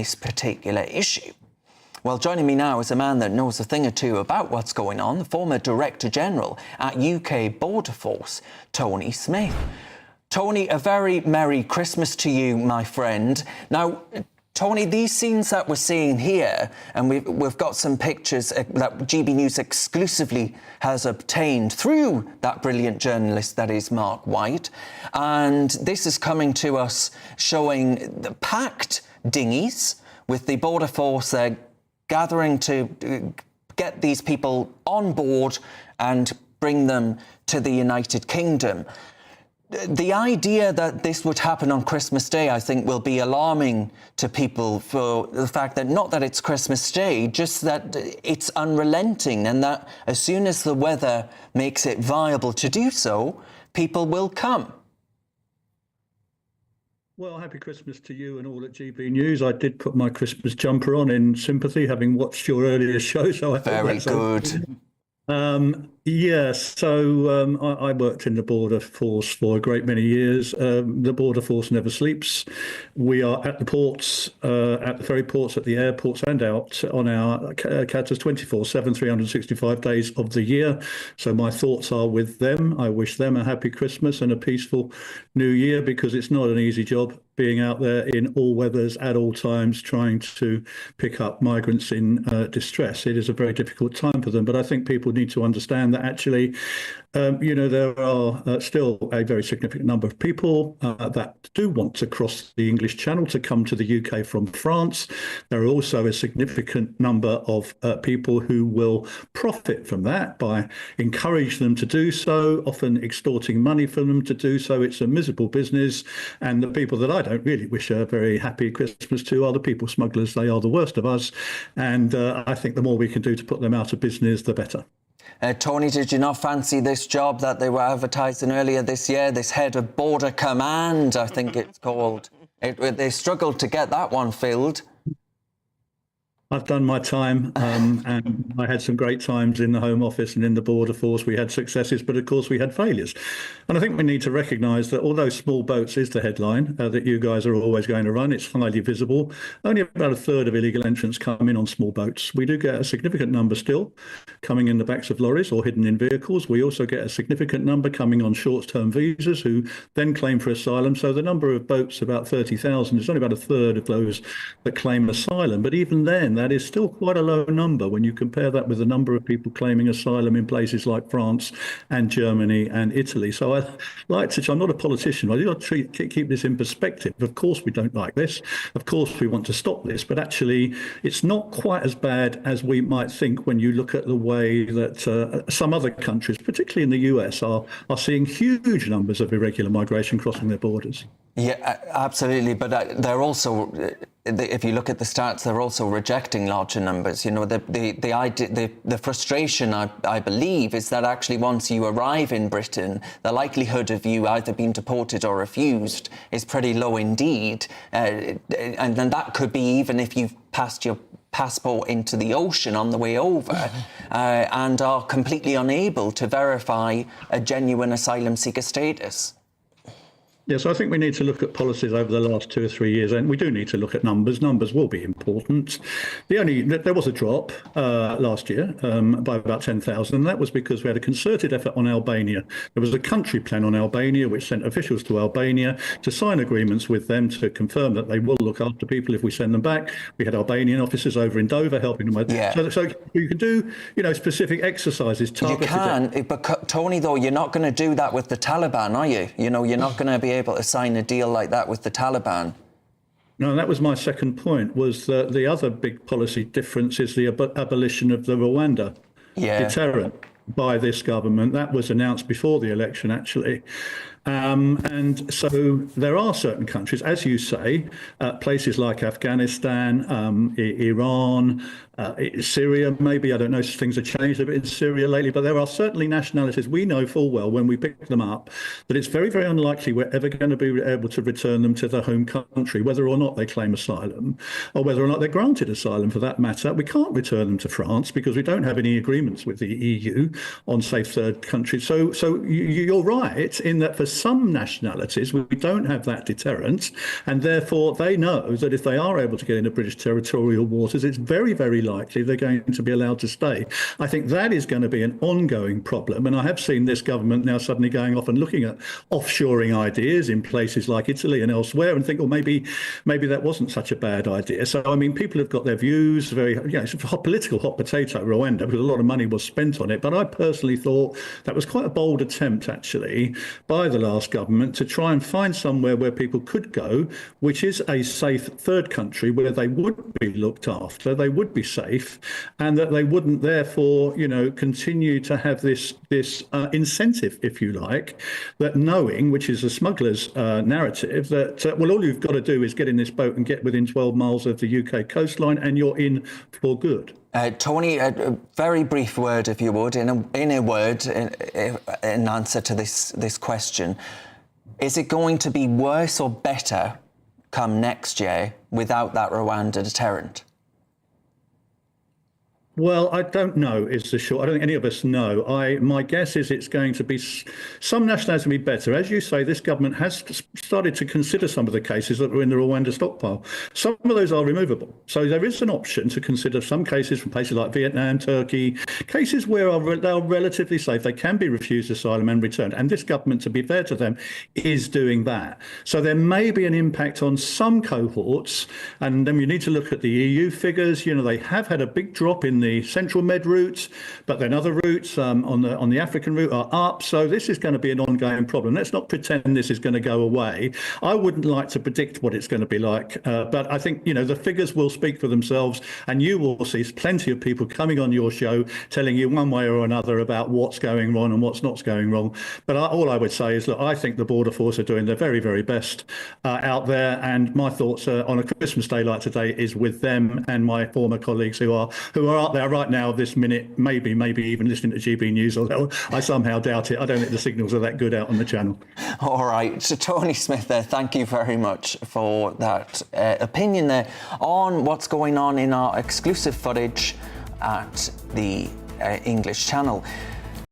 this particular issue. Well, joining me now is a man that knows a thing or two about what's going on, the former Director General at UK Border Force, Tony Smith. Tony, a very Merry Christmas to you, my friend. Now, Tony, these scenes that we're seeing here, and we've got some pictures that GB News exclusively has obtained through that brilliant journalist that is Mark White, and this is coming to us showing the packed dinghies with the Border Force gathering to get these people on board and bring them to the United Kingdom. The idea that this would happen on Christmas Day, I think, will be alarming to people for the fact that not that it's Christmas Day, just that it's unrelenting, and that as soon as the weather makes it viable to do so, people will come. Well, happy Christmas to you and all at GB News. I did put my Christmas jumper on in sympathy, having watched your earlier show. So Very good. I worked in the Border Force for a great many years. The Border Force never sleeps. We are at the ports, at the ferry ports, at the airports, and out on our catters 24/7, 365 days of the year. So my thoughts are with them. I wish them a happy Christmas and a peaceful New Year, because it's not an easy job being out there in all weathers at all times, trying to pick up migrants in distress. It is a very difficult time for them, but I think people need to understand that actually, there are still a very significant number of people that do want to cross the English Channel to come to the UK from France. There are also a significant number of people who will profit from that by encouraging them to do so, often extorting money from them to do so. It's a miserable business, and the people that I don't really wish a very happy Christmas to are the people smugglers. They are the worst of us, and I think the more we can do to put them out of business, the better. Tony, did you not fancy this job that they were advertising earlier this year, this head of border command, I think it's called? They struggled to get that one filled. I've done my time, and I had some great times in the Home Office and in the Border Force. We had successes, but of course we had failures. And I think we need to recognise that although small boats is the headline that you guys are always going to run, it's highly visible. Only about a third of illegal entrants come in on small boats. We do get a significant number still coming in the backs of lorries or hidden in vehicles. We also get a significant number coming on short-term visas who then claim for asylum. So the number of boats, about 30,000, is only about a third of those that claim asylum. But even then, that is still quite a low number when you compare that with the number of people claiming asylum in places like France and Germany and Italy. So I like to, I'm not a politician, I do not keep this in perspective. Of course we don't like this. Of course we want to stop this, but actually it's not quite as bad as we might think when you look at the way that some other countries, particularly in the US, are seeing huge numbers of irregular migration crossing their borders. Yeah, absolutely. But they're also, if you look at the stats, they're also rejecting larger numbers. You know, the frustration, I believe, is that actually once you arrive in Britain, the likelihood of you either being deported or refused is pretty low indeed. And then that could be even if you've passed your passport into the ocean on the way over and are completely unable to verify a genuine asylum seeker status. Yes, I think we need to look at policies over the last 2 or 3 years, and we do need to look at numbers. Numbers will be important. There was a drop last year by about 10,000, and that was because we had a concerted effort on Albania. There was a country plan on Albania which sent officials to Albania to sign agreements with them to confirm that they will look after people if we send them back. We had Albanian officers over in Dover helping them with so you can do, specific exercises targeted. You can, but Tony, though, you're not going to do that with the Taliban, are you? You know, you're not going to be able to sign a deal like that with the Taliban. No, that was my second point, was that the other big policy difference is the abolition of the Rwanda deterrent by this government. That was announced before the election, actually. And so there are certain countries, as you say, places like Afghanistan, Iran, Syria, maybe, I don't know, things have changed a bit in Syria lately, but there are certainly nationalities we know full well when we pick them up that it's very, very unlikely we're ever going to be able to return them to their home country, whether or not they claim asylum or whether or not they're granted asylum for that matter. We can't return them to France because we don't have any agreements with the EU. on safe third countries. So you're right in that for some nationalities, we don't have that deterrent, and therefore they know that if they are able to get into British territorial waters, it's very, very likely they're going to be allowed to stay. I think that is going to be an ongoing problem, and I have seen this government now suddenly going off and looking at offshoring ideas in places like Italy and elsewhere, and think, well, maybe that wasn't such a bad idea. So, I mean, people have got their views, it's a political hot potato, Rwanda, because a lot of money was spent on it. But I personally thought that was quite a bold attempt, actually, by the last government to try and find somewhere where people could go, which is a safe third country where they would be looked after, they would be safe, and that they wouldn't therefore, continue to have this incentive, if you like, that knowing, which is a smuggler's narrative, that, well, all you've got to do is get in this boat and get within 12 miles of the UK coastline and you're in for good. Tony, a very brief word, if you would, in answer to this question. Is it going to be worse or better come next year without that Rwanda deterrent? Well, I don't know is the short. I don't think any of us know. My guess is it's going to be some nationalities will be better. As you say, this government has started to consider some of the cases that were in the Rwanda stockpile. Some of those are removable. So there is an option to consider some cases from places like Vietnam, Turkey, cases where they are relatively safe. They can be refused asylum and returned. And this government, to be fair to them, is doing that. So there may be an impact on some cohorts. And then you need to look at the EU figures. They have had a big drop in the Central Med routes, but then other routes on the African route are up. So this is going to be an ongoing problem. Let's not pretend this is going to go away. I wouldn't like to predict what it's going to be like, but I think the figures will speak for themselves, and you will see plenty of people coming on your show telling you one way or another about what's going wrong and what's not going wrong. But all I would say is, look, I think the Border Force are doing their very, very best out there, and my thoughts on a Christmas day like today is with them and my former colleagues who are out there right now this minute, maybe even listening to GB News, although I somehow doubt it. I don't think the signals are that good out on the channel. All right, so Tony Smith there, thank you very much for that opinion there on what's going on in our exclusive footage at the English channel.